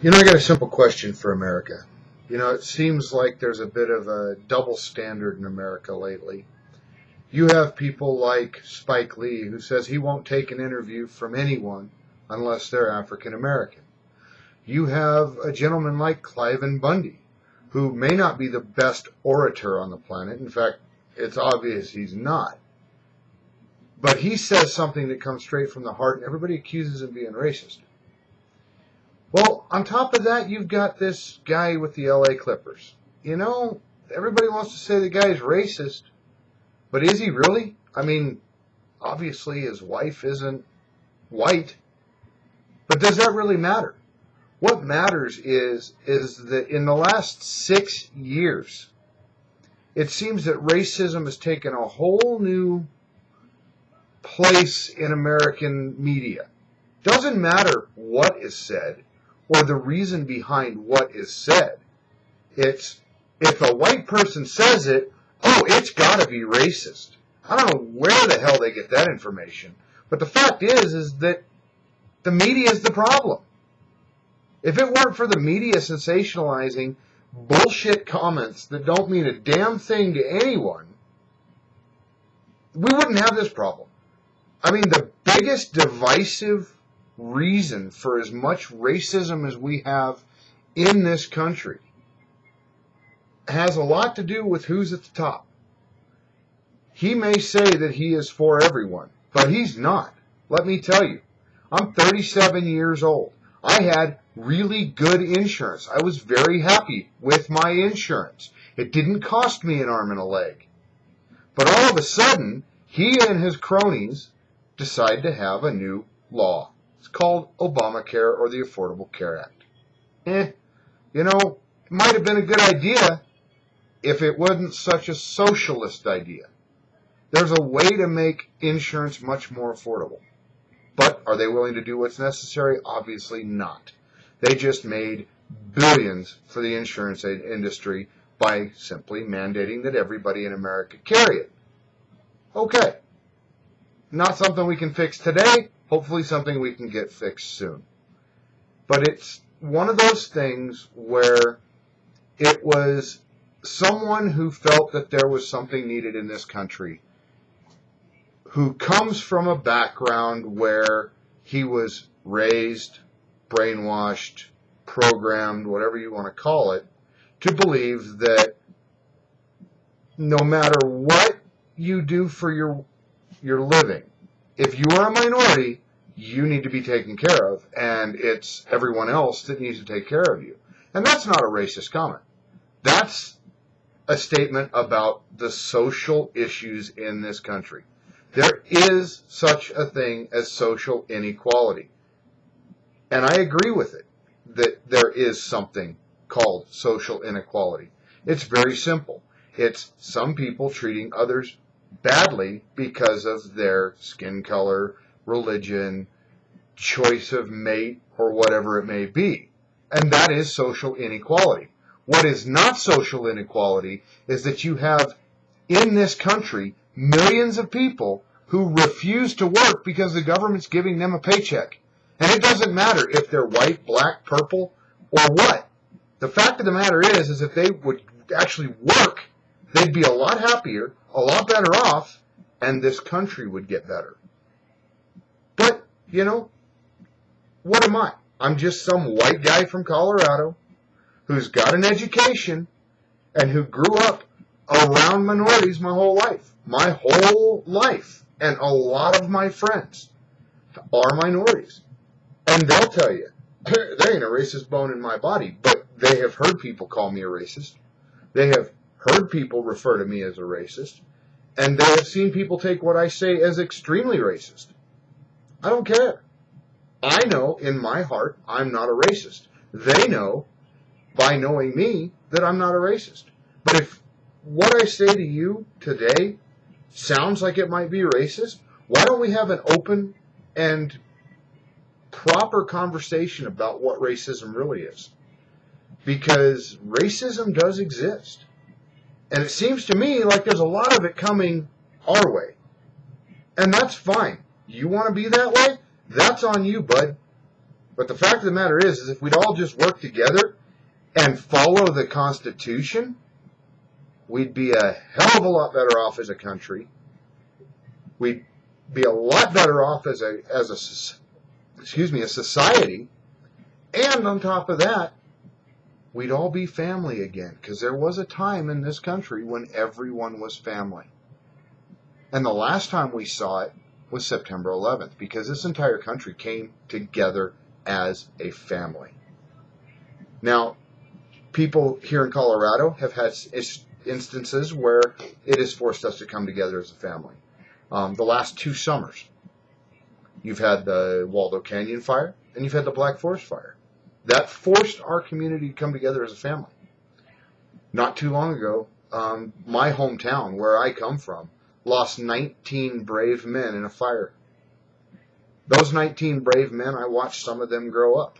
I got a simple question for America. It seems like there's a bit of a double standard in America lately. You have people like Spike Lee, who says he won't take an interview from anyone unless they're African American. You have a gentleman like Cliven Bundy, who may not be the best orator on the planet. In fact, it's obvious he's not. But he says something that comes straight from the heart, and everybody accuses him of being racist. Well, on top of that, you've got this guy with the LA Clippers. Everybody wants to say the guy's racist, but is he really? I mean, obviously his wife isn't white, but does that really matter? What matters is that in the last 6 years, it seems that racism has taken a whole new place in American media. Doesn't matter what is said or the reason behind what is said. It's, if a white person says it, oh, it's got to be racist. I don't know where the hell they get that information. But the fact is that the media is the problem. If it weren't for the media sensationalizing bullshit comments that don't mean a damn thing to anyone, we wouldn't have this problem. I mean, the biggest divisive reason for as much racism as we have in this country has a lot to do with who's at the top. He may say that he is for everyone, but he's not. Let me tell you, I'm 37 years old. I had really good insurance. I was very happy with my insurance. It didn't cost me an arm and a leg. But all of a sudden, he and his cronies decide to have a new law. It's called Obamacare or the Affordable Care Act. It might have been a good idea if it wasn't such a socialist idea. There's a way to make insurance much more affordable. But are they willing to do what's necessary? Obviously not. They just made billions for the insurance industry by simply mandating that everybody in America carry it. Okay. Not something we can fix today. Hopefully something we can get fixed soon. But it's one of those things where it was someone who felt that there was something needed in this country, who comes from a background where he was raised, brainwashed, programmed, whatever you want to call it, to believe that no matter what you do for your living, if you are a minority, you need to be taken care of, and it's everyone else that needs to take care of you. And that's not a racist comment. That's a statement about the social issues in this country. There is such a thing as social inequality. And I agree with it, that there is something called social inequality. It's very simple. It's some people treating others badly because of their skin color, religion, choice of mate, or whatever it may be. And that is social inequality. What is not social inequality is that you have in this country millions of people who refuse to work because the government's giving them a paycheck. And it doesn't matter if they're white, black, purple, or what. The fact of the matter is if they would actually work, they'd be a lot happier, a lot better off, and this country would get better. But, what am I? I'm just some white guy from Colorado who's got an education and who grew up around minorities my whole life. My whole life. And a lot of my friends are minorities. And they'll tell you, there ain't a racist bone in my body, but they have heard people call me a racist. They have heard people refer to me as a racist. And they have seen people take what I say as extremely racist. I don't care. I know in my heart I'm not a racist. They know, by knowing me, that I'm not a racist. But if what I say to you today sounds like it might be racist, why don't we have an open and proper conversation about what racism really is? Because racism does exist. And it seems to me like there's a lot of it coming our way. And that's fine. You want to be that way? That's on you, bud. But the fact of the matter is if we'd all just work together and follow the Constitution, we'd be a hell of a lot better off as a country. We'd be a lot better off as a society. And on top of that, we'd all be family again, because there was a time in this country when everyone was family. And the last time we saw it was September 11th, because this entire country came together as a family. Now, people here in Colorado have had instances where it has forced us to come together as a family. The last 2 summers, you've had the Waldo Canyon fire and you've had the Black Forest fire. That forced our community to come together as a family. Not too long ago, my hometown, where I come from, lost 19 brave men in a fire. Those 19 brave men, I watched some of them grow up.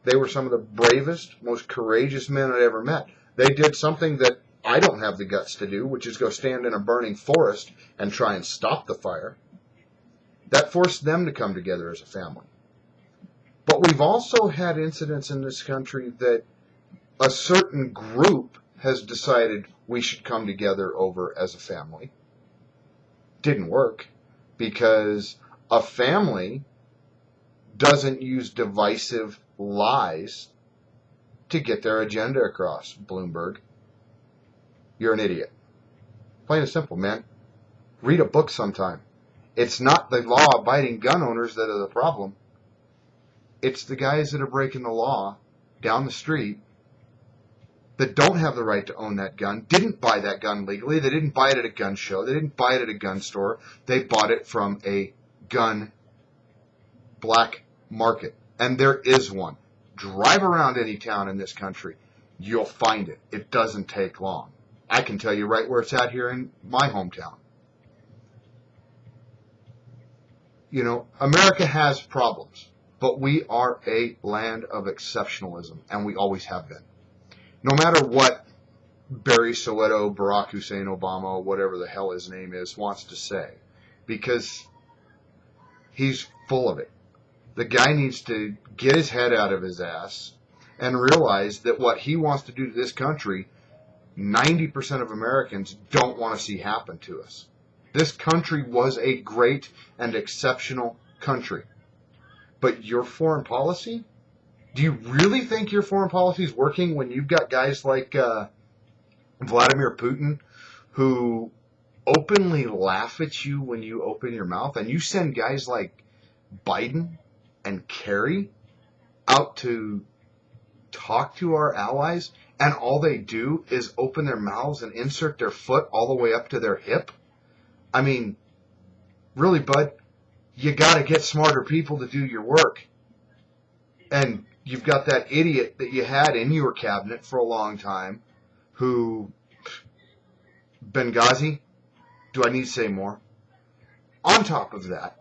They were some of the bravest, most courageous men I'd ever met. They did something that I don't have the guts to do, which is go stand in a burning forest and try and stop the fire. That forced them to come together as a family. But we've also had incidents in this country that a certain group has decided we should come together over as a family. Didn't work, because a family doesn't use divisive lies to get their agenda across. Bloomberg, you're an idiot. Plain and simple, man. Read a book sometime. It's not the law-abiding gun owners that are the problem. It's the guys that are breaking the law down the street that don't have the right to own that gun, didn't buy that gun legally, they didn't buy it at a gun show, they didn't buy it at a gun store, they bought it from a gun black market. And there is one. Drive around any town in this country, you'll find it. It doesn't take long. I can tell you right where it's at here in my hometown. You know, America has problems, but we are a land of exceptionalism, and we always have been. No matter what Barry Soweto, Barack Hussein Obama, whatever the hell his name is, wants to say, because he's full of it. The guy needs to get his head out of his ass and realize that what he wants to do to this country, 90% of Americans don't want to see happen to us. This country was a great and exceptional country. But your foreign policy? Do you really think your foreign policy is working when you've got guys like Vladimir Putin who openly laugh at you when you open your mouth, and you send guys like Biden and Kerry out to talk to our allies, and all they do is open their mouths and insert their foot all the way up to their hip? I mean, really, bud, you got to get smarter people to do your work. And you've got that idiot that you had in your cabinet for a long time who, Benghazi, do I need to say more? On top of that,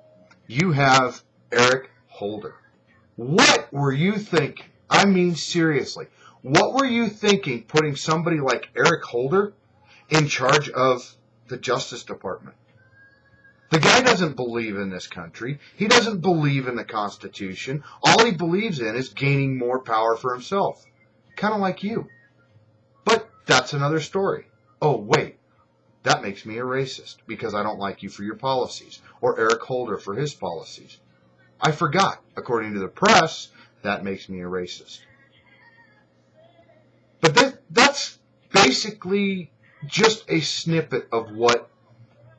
you have Eric Holder. What were you thinking? I mean, seriously, what were you thinking putting somebody like Eric Holder in charge of the Justice Department? The guy doesn't believe in this country. He doesn't believe in the Constitution. All he believes in is gaining more power for himself. Kind of like you. But that's another story. Oh, wait. That makes me a racist because I don't like you for your policies, or Eric Holder for his policies. I forgot. According to the press, that makes me a racist. But that's basically just a snippet of what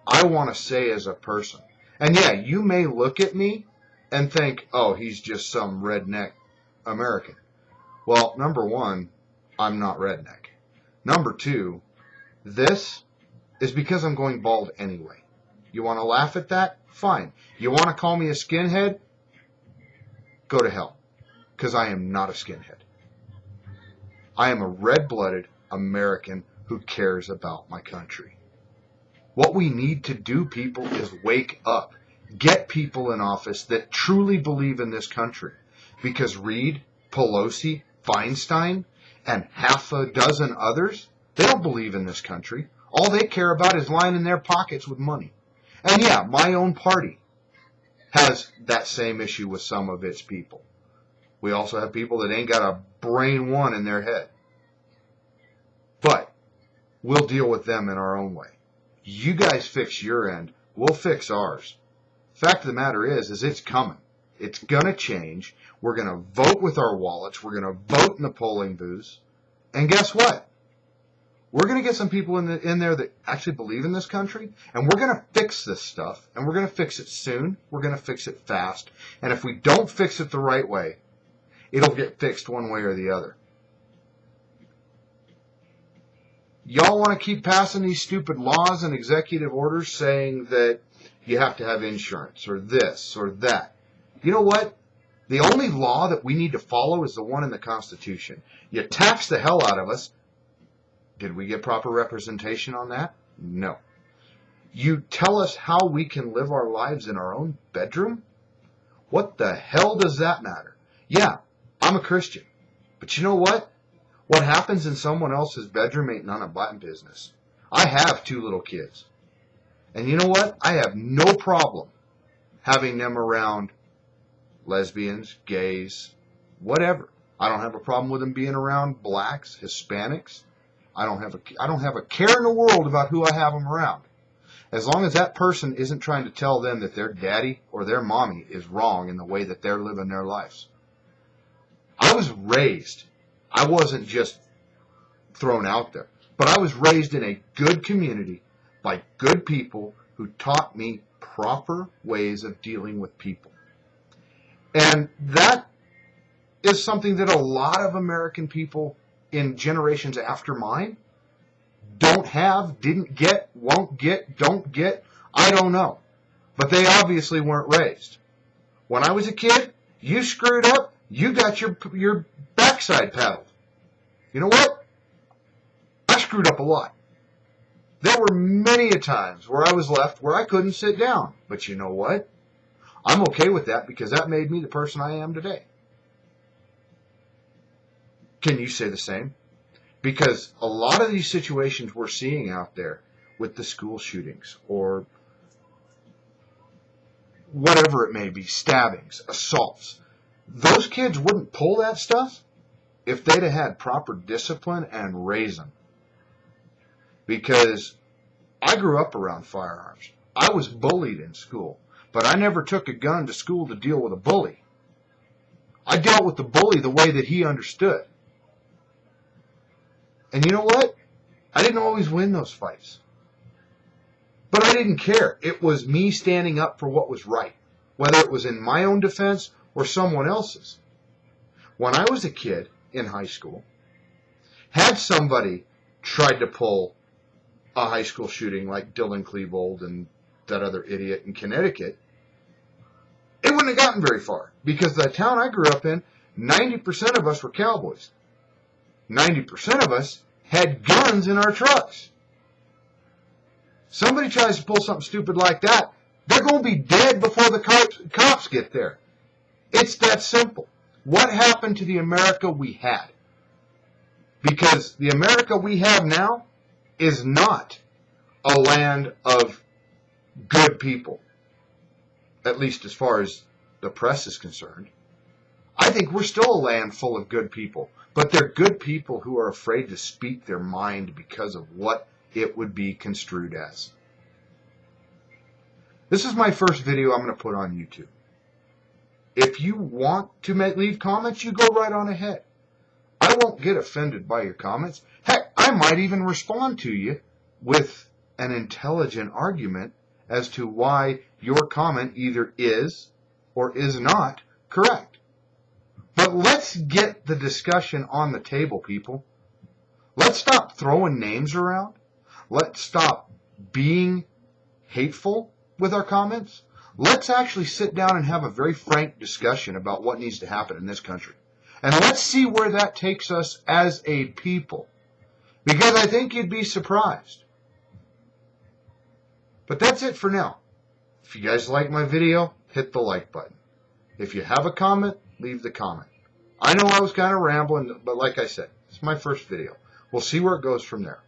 I want to say as a person. And yeah, you may look at me and think, oh, he's just some redneck American. Well, number one, I'm not redneck. Number two, this is because I'm going bald anyway. You want to laugh at that? Fine. You want to call me a skinhead? Go to hell. Because I am not a skinhead. I am a red-blooded American who cares about my country. What we need to do, people, is wake up. Get people in office that truly believe in this country. Because Reid, Pelosi, Feinstein, and half a dozen others, they don't believe in this country. All they care about is lining their pockets with money. And yeah, my own party has that same issue with some of its people. We also have people that ain't got a brain one in their head. But we'll deal with them in our own way. You guys fix your end. We'll fix ours. Fact of the matter is it's coming. It's going to change. We're going to vote with our wallets. We're going to vote in the polling booths. And guess what? We're going to get some people in there that actually believe in this country, and we're going to fix this stuff, and we're going to fix it soon. We're going to fix it fast. And if we don't fix it the right way, it'll get fixed one way or the other. Y'all want to keep passing these stupid laws and executive orders saying that you have to have insurance or this or that. You know what? The only law that we need to follow is the one in the Constitution. You tax the hell out of us. Did we get proper representation on that? No. You tell us how we can live our lives in our own bedroom? What the hell does that matter? Yeah, I'm a Christian. But you know what? What happens in someone else's bedroom ain't none of my business. I have 2 little kids. And you know what? I have no problem having them around lesbians, gays, whatever. I don't have a problem with them being around blacks, Hispanics. I don't have a care in the world about who I have them around. As long as that person isn't trying to tell them that their daddy or their mommy is wrong in the way that they're living their lives. I was raised. I wasn't just thrown out there, but I was raised in a good community by good people who taught me proper ways of dealing with people. And that is something that a lot of American people in generations after mine don't have, didn't get, won't get, don't get, I don't know. But they obviously weren't raised. When I was a kid, you screwed up, you got your backside paddled. You know what? I screwed up a lot. There were many a times where I was left where I couldn't sit down. But you know what? I'm okay with that because that made me the person I am today. Can you say the same? Because a lot of these situations we're seeing out there with the school shootings or whatever it may be, stabbings, assaults, those kids wouldn't pull that stuff if they'd have had proper discipline and raising. Because I grew up around firearms. I was bullied in school, but I never took a gun to school to deal with a bully. I dealt with the bully the way that he understood. And you know what? I didn't always win those fights. But I didn't care. It was me standing up for what was right, whether it was in my own defense or someone else's. When I was a kid in high school, had somebody tried to pull a high school shooting like Dylan Klebold and that other idiot in Connecticut, it wouldn't have gotten very far because the town I grew up in, 90% of us were cowboys. 90% of us had guns in our trucks. Somebody tries to pull something stupid like that, they're going to be dead before the cops get there. It's that simple. What happened to the America we had? Because the America we have now is not a land of good people, at least as far as the press is concerned. I think we're still a land full of good people, but they're good people who are afraid to speak their mind because of what it would be construed as. This is my first video I'm going to put on YouTube. If you want to leave comments, you go right on ahead. I won't get offended by your comments. Heck, I might even respond to you with an intelligent argument as to why your comment either is or is not correct. But let's get the discussion on the table, people. Let's stop throwing names around. Let's stop being hateful with our comments. Let's actually sit down and have a very frank discussion about what needs to happen in this country. And let's see where that takes us as a people. Because I think you'd be surprised. But that's it for now. If you guys like my video, hit the like button. If you have a comment, leave the comment. I know I was kind of rambling, but like I said, it's my first video. We'll see where it goes from there.